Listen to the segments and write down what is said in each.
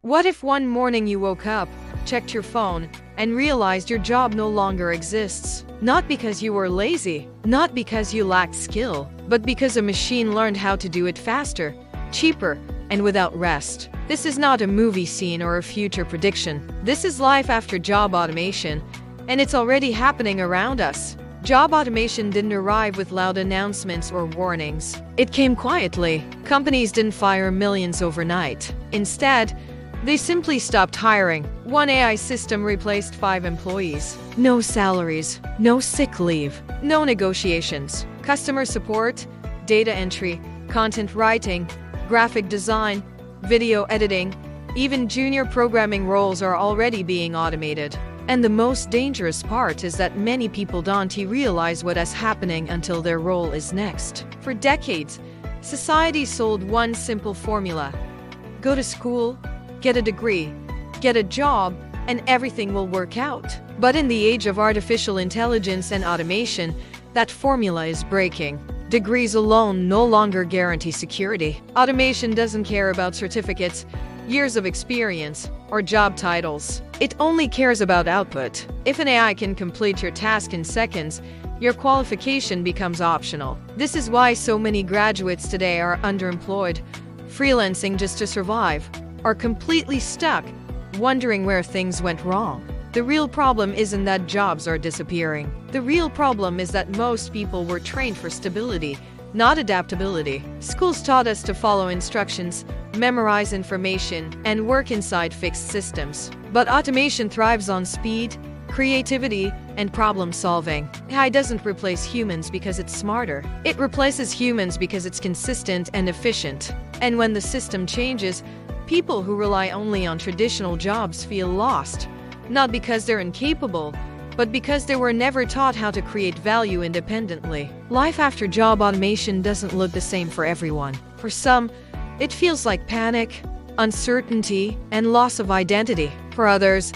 What if one morning you woke up, checked your phone, and realized your job no longer exists? Not because you were lazy, not because you lacked skill, but because a machine learned how to do it faster, cheaper, and without rest. This is not a movie scene or a future prediction. This is life after job automation, and it's already happening around us. Job automation didn't arrive with loud announcements or warnings. It came quietly. Companies didn't fire millions overnight. Instead, they simply stopped hiring. One AI system replaced 5 employees. No salaries, no sick leave, no negotiations. Customer support, data entry, content writing, graphic design, video editing, even junior programming roles are already being automated. And the most dangerous part is that many people don't realize what is happening until their role is next. For decades, society sold one simple formula: go to school, get a degree, get a job, and everything will work out. But in the age of artificial intelligence and automation, that formula is breaking. Degrees alone no longer guarantee security. Automation doesn't care about certificates, years of experience, or job titles. It only cares about output. If an AI can complete your task in seconds, your qualification becomes optional. This is why so many graduates today are underemployed, freelancing just to survive, or completely stuck, wondering where things went wrong. The real problem isn't that jobs are disappearing. The real problem is that most people were trained for stability, not adaptability. Schools taught us to follow instructions, memorize information, and work inside fixed systems. But automation thrives on speed, creativity, and problem solving. AI doesn't replace humans because it's smarter. It replaces humans because it's consistent and efficient. And when the system changes, people who rely only on traditional jobs feel lost, not because they're incapable, but because they were never taught how to create value independently. Life after job automation doesn't look the same for everyone. For some, it feels like panic, uncertainty, and loss of identity. For others,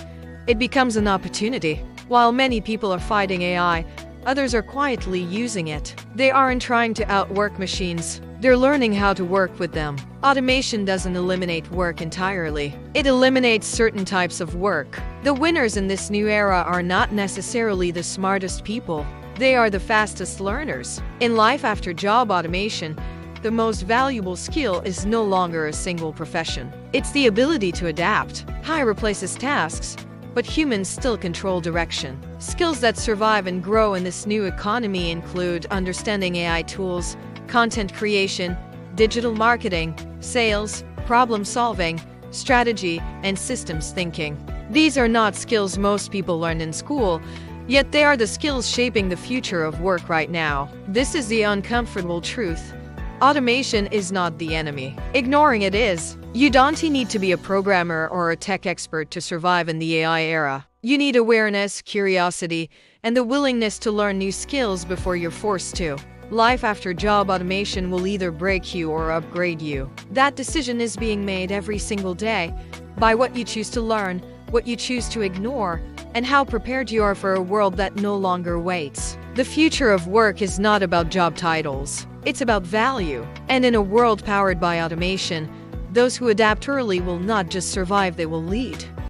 it becomes an opportunity. While many people are fighting AI, others are quietly using it. They aren't trying to outwork machines. They're learning how to work with them. Automation doesn't eliminate work entirely. It eliminates certain types of work. The winners in this new era are not necessarily the smartest people. They are the fastest learners. In life after job automation, the most valuable skill is no longer a single profession. It's the ability to adapt. AI replaces tasks, but humans still control direction. Skills that survive and grow in this new economy include understanding AI tools, content creation, digital marketing, sales, problem solving, strategy, and systems thinking. These are not skills most people learn in school, yet they are the skills shaping the future of work right now. This is the uncomfortable truth. Automation is not the enemy. Ignoring it is. You don't need to be a programmer or a tech expert to survive in the AI era. You need awareness, curiosity, and the willingness to learn new skills before you're forced to. Life after job automation will either break you or upgrade you. That decision is being made every single day by what you choose to learn, what you choose to ignore, and how prepared you are for a world that no longer waits. The future of work is not about job titles. It's about value. And in a world powered by automation, those who adapt early will not just survive, they will lead.